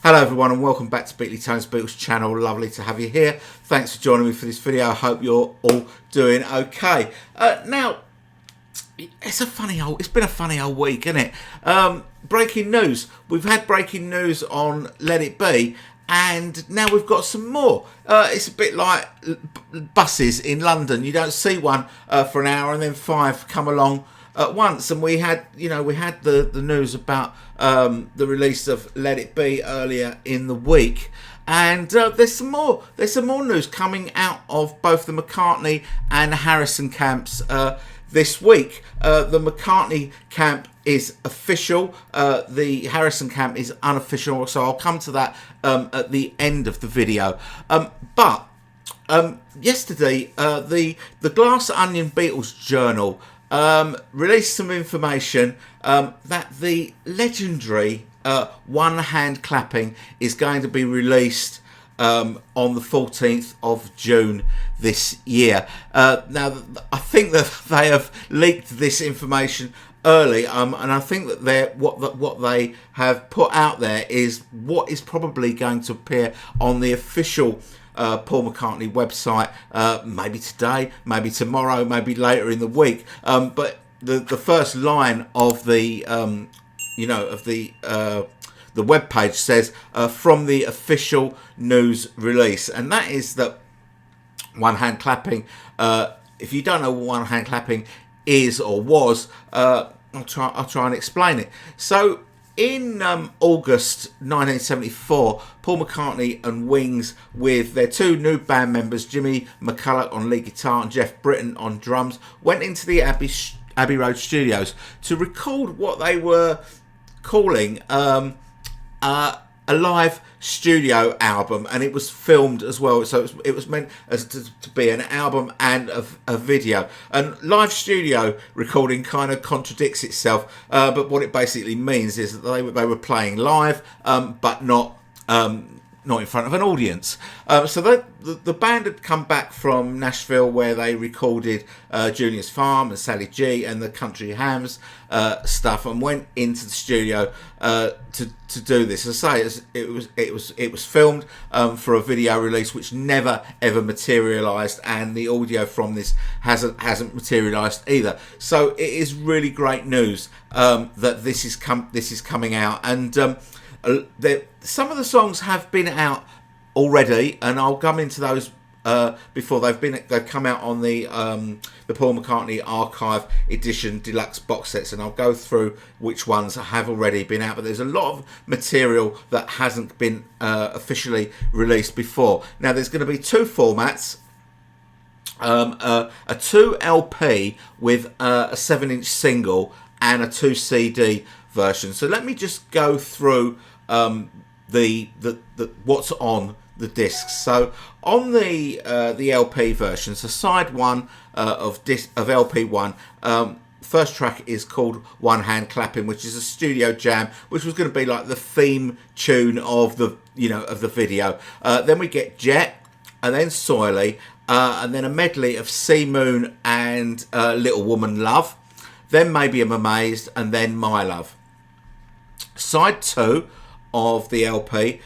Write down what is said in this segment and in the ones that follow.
Hello everyone and welcome back to Tony's Beatles channel. Lovely to have you here. Thanks for joining me for this video. I hope you're all doing okay. Now, it's been a funny old week, isn't it? Breaking news. We've had breaking news on Let It Be, and now we've got some more. It's a bit like buses in London. You don't see one for an hour and then five come along at once. And we had the news about the release of Let It Be earlier in the week, and there's some more news coming out of both the McCartney and Harrison camps this week. The McCartney camp is official, the Harrison camp is unofficial, so I'll come to that at the end of the video. But yesterday the Glass Onion Beatles Journal released some information that the legendary One Hand Clapping is going to be released on the 14th of June this year. Now, I think that they have leaked this information early, and I think that what they have put out there is what is probably going to appear on the official Paul McCartney website, maybe today, maybe tomorrow, maybe later in the week. But the first line of the the web page says from the official news release, and that is that One Hand Clapping. If you don't know what One Hand Clapping is or was, I'll try and explain it. So, in August 1974, Paul McCartney and Wings, with their two new band members, Jimmy McCulloch on lead guitar and Jeff Britton on drums, went into the Abbey Road studios to record what they were calling a live studio album, and it was filmed as well, so it was meant as to be an album and a video. And live studio recording kind of contradicts itself, but what it basically means is that they were playing live, but not in front of an audience. So the band had come back from Nashville, where they recorded Julian's Farm and Sally G and the Country Hams stuff, and went into the studio to do this. As I say, it was filmed for a video release, which never ever materialised, and the audio from this hasn't materialised either. So it is really great news that this is coming out, and some of the songs have been out already, and I'll come into those before they've come out on the Paul McCartney Archive Edition Deluxe box sets, and I'll go through which ones have already been out. But there's a lot of material that hasn't been officially released before. Now, there's going to be two formats. A 2 LP with a 7-inch single and a 2 CD version. So let me just go through the what's on the discs. So on the LP version, so side one of LP one, first track is called One Hand Clapping, which is a studio jam, which was going to be like the theme tune of the video. Then we get Jet, and then Soily, and then a medley of Sea Moon and Little Woman Love. Then Maybe I'm Amazed, and then My Love. Side two of the LP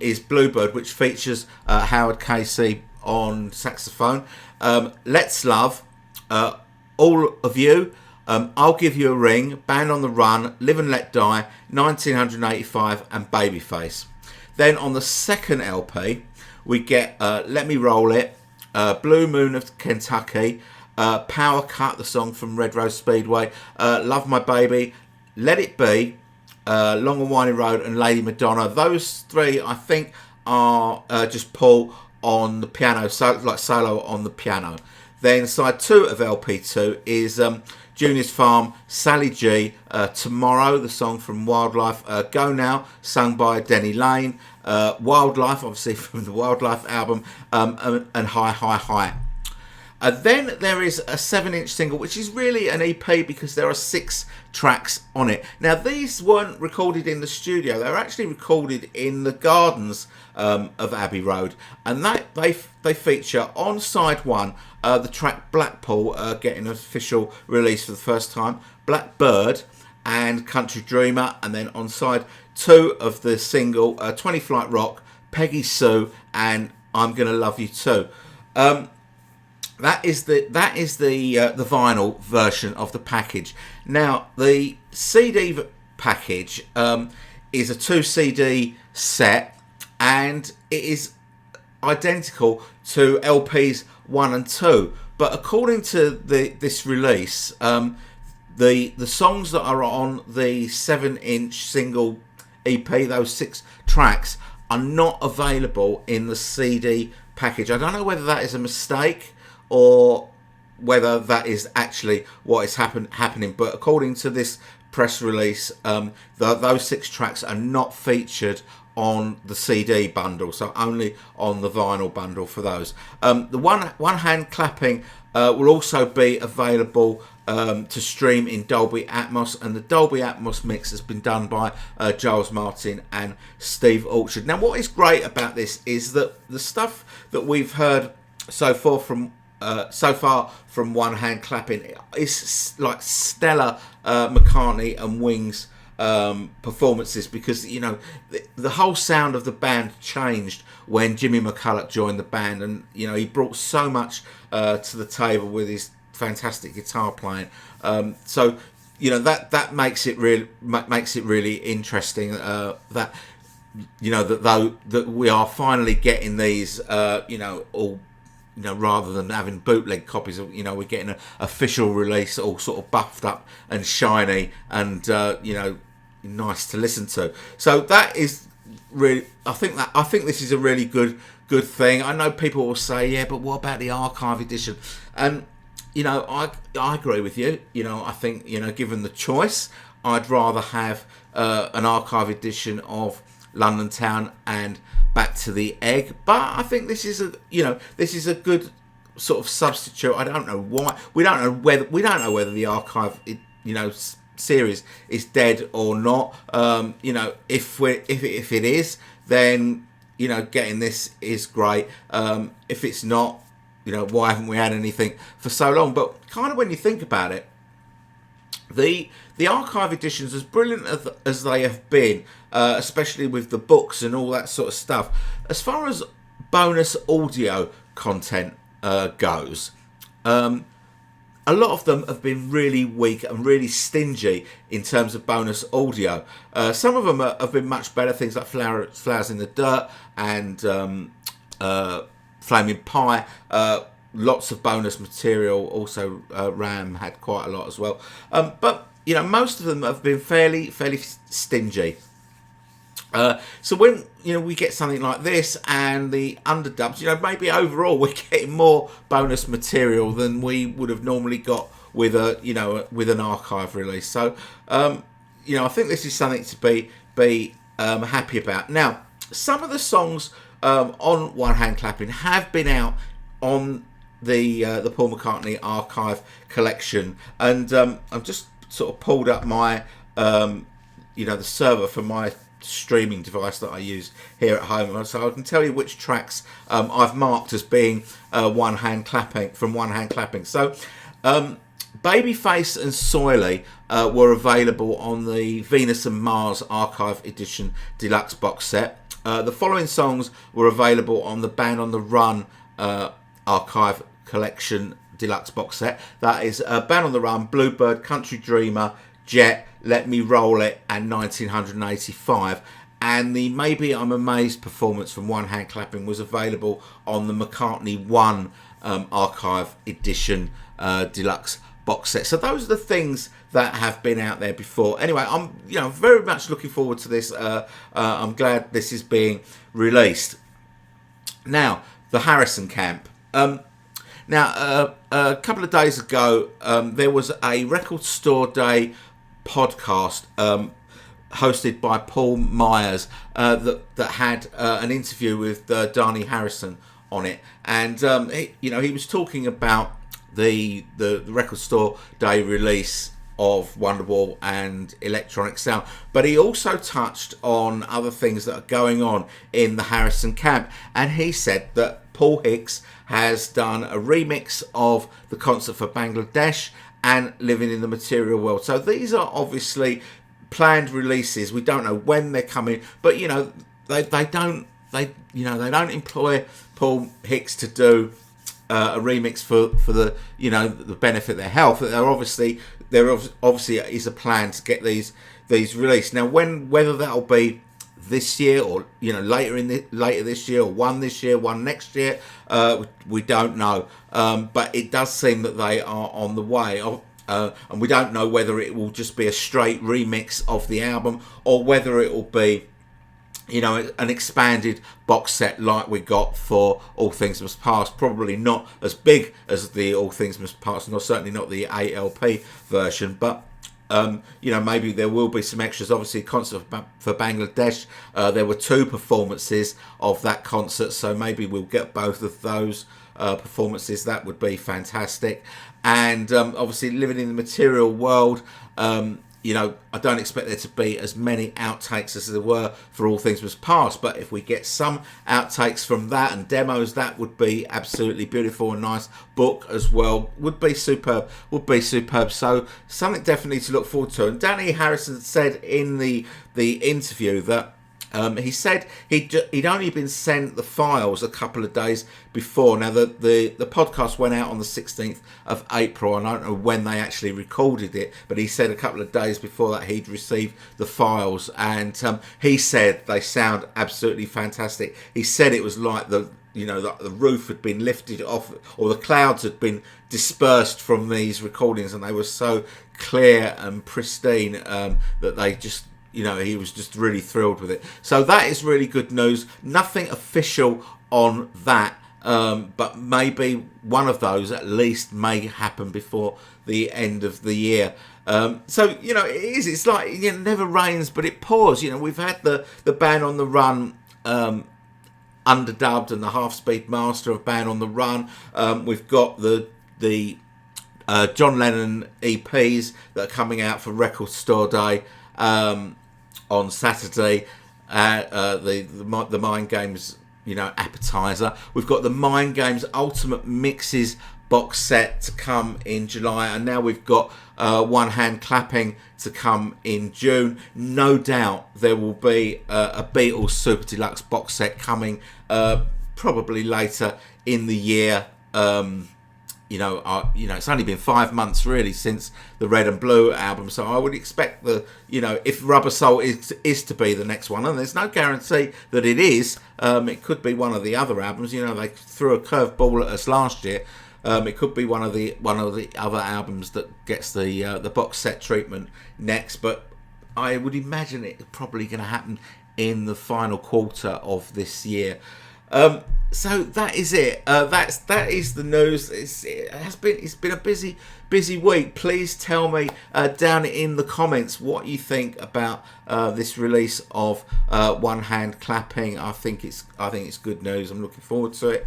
is Bluebird, which features Howard Casey on saxophone, Let's Love, All of You, I'll Give You a Ring, Band on the Run, Live and Let Die, 1985, and Babyface. Then on the second LP we get Let Me Roll It, Blue Moon of Kentucky, Power Cut, the song from Red Rose Speedway, Love My Baby, Let It Be, Long and Winding Road, and Lady Madonna. Those three, I think, are just Paul on the piano, solo on the piano. Then side two of LP2 is Junior's Farm, Sally G, Tomorrow, the song from Wildlife, Go Now, sung by Denny Lane, Wildlife, obviously from the Wildlife album, and High, High, High. Then there is a 7-inch single, which is really an EP because there are 6 tracks on it. Now, these weren't recorded in the studio. They were actually recorded in the gardens of Abbey Road. And that they feature on side one the track Blackpool, getting an official release for the first time, Blackbird and Country Dreamer. And then on side 2 of the single 20 Flight Rock, Peggy Sue, and I'm Gonna Love You Too. That is the vinyl version of the package. Now the CD package is a 2 CD set, and it is identical to LPs 1 and 2. But according to this release, the songs that are on the 7-inch single EP, those 6 tracks, are not available in the CD package. I don't know whether that is a mistake or whether that is actually what is happening. But according to this press release, those 6 tracks are not featured on the CD bundle, so only on the vinyl bundle for those. The one hand clapping will also be available to stream in Dolby Atmos, and the Dolby Atmos mix has been done by Giles Martin and Steve Orchard. Now, what is great about this is that the stuff that we've heard so far from One Hand Clapping is like stellar McCartney and Wings performances, because the whole sound of the band changed when Jimmy McCulloch joined the band, and he brought so much to the table with his fantastic guitar playing. So that makes it really interesting that we are finally getting these all. Rather than having bootleg copies of, we're getting an official release, all sort of buffed up and shiny and, nice to listen to. So that is really, I think this is a really good thing. I know people will say, yeah, but what about the archive edition? And, I agree with you. I think, given the choice, I'd rather have an archive edition of London Town and Back to the Egg, but I think this is a good sort of substitute. I don't know why. We don't know whether the archive series is dead or not. If it is, then getting this is great. If it's not, why haven't we had anything for so long? But kind of when you think about it, the archive editions, as brilliant as they have been, especially with the books and all that sort of stuff, as far as bonus audio content goes, a lot of them have been really weak and really stingy in terms of bonus audio. Some of them have been much better, things like Flowers in the Dirt and Flaming Pie. Lots of bonus material. Also, Ram had quite a lot as well. But most of them have been fairly stingy. So when we get something like this and the underdubs, maybe overall we're getting more bonus material than we would have normally got with with an archive release. So I think this is something to be happy about. Now, some of the songs on One Hand Clapping have been out on the Paul McCartney archive collection, and I've just sort of pulled up my the server for my streaming device that I use here at home, so I can tell you which tracks I've marked as being One Hand Clapping. So Babyface and Soily were available on the Venus and Mars Archive Edition Deluxe box set. The following songs were available on the Band on the Run Archive Collection Deluxe box set. That is Band on the Run, Bluebird, Country Dreamer, Jet, Let Me Roll It, and 1985. And the Maybe I'm Amazed performance from One Hand Clapping was available on the McCartney 1 Archive Edition Deluxe box set. So those are the things that have been out there before. Anyway, I'm very much looking forward to this. I'm glad this is being released. Now, the Harrison Camp. Now, a couple of days ago, there was a Record Store Day podcast hosted by Paul Myers that had an interview with Dhani Harrison on it, and he was talking about the Record Store Day release of Wonderwall and Electronic Sound, but he also touched on other things that are going on in the Harrison camp, and he said that Paul Hicks has done a remix of the Concert for Bangladesh and Living in the Material World. So these are obviously planned releases. We don't know when they're coming, but you know, they don't employ Paul Hicks to do a remix for the, you know, the benefit of their health. There obviously is a plan to get these released. Now, whether that'll be this year or, you know, later this year, or one this year, one next year, we don't know. But it does seem that they are on the way. And we don't know whether it will just be a straight remix of the album or whether it will be, you know, an expanded box set like we got for All Things Must Pass. Probably not as big as the All Things Must Pass, and certainly not the ALP version, but you know, maybe there will be some extras. Obviously, concert for Bangladesh, there were 2 performances of that concert, so maybe we'll get both of those performances. That would be fantastic. And obviously, living in the material world, you know, I don't expect there to be as many outtakes as there were for All Things Must Pass, but if we get some outtakes from that and demos, that would be absolutely beautiful. A nice book as well would be superb. So something definitely to look forward to. And Danny Harrison said in the interview that he said he'd only been sent the files a couple of days before. Now, the podcast went out on the 16th of April, and I don't know when they actually recorded it, but he said a couple of days before that he'd received the files, and he said they sound absolutely fantastic. He said it was like the roof had been lifted off, or the clouds had been dispersed from these recordings, and they were so clear and pristine that they just, you know, he was just really thrilled with it. So that is really good news. Nothing official on that, but maybe one of those at least may happen before the end of the year. So, you know, it's like, you know, it never rains but it pours. You know, we've had the Band on the Run underdubbed and the half-speed master of Band on the Run. We've got the John Lennon EPs that are coming out for Record Store Day on Saturday. The Mind Games, you know, appetizer. We've got the Mind Games Ultimate Mixes box set to come in July, and now we've got One Hand Clapping to come in June. No doubt there will be a Beatles Super Deluxe box set coming probably later in the year. You know, it's only been 5 months really since the Red and Blue album, so I would expect if Rubber Soul is to be the next one, and there's no guarantee that it is. It could be one of the other albums. You know, they threw a curveball at us last year. It could be one of the other albums that gets the box set treatment next, but I would imagine it's probably going to happen in the final quarter of this year. So that is it. That is the news. It's been a busy week. Please tell me down in the comments what you think about this release of One Hand Clapping. I think it's good news. I'm looking forward to it.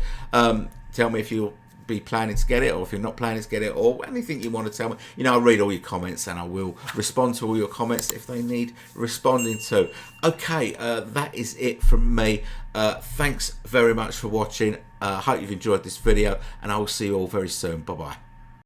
Tell me if you'll be planning to get it, or if you're not planning to get it, or anything you want to tell me. You know, I'll read all your comments and I will respond to all your comments if they need responding to. Okay, that is it from me. Thanks very much for watching. I hope you've enjoyed this video, and I will see you all very soon. Bye bye.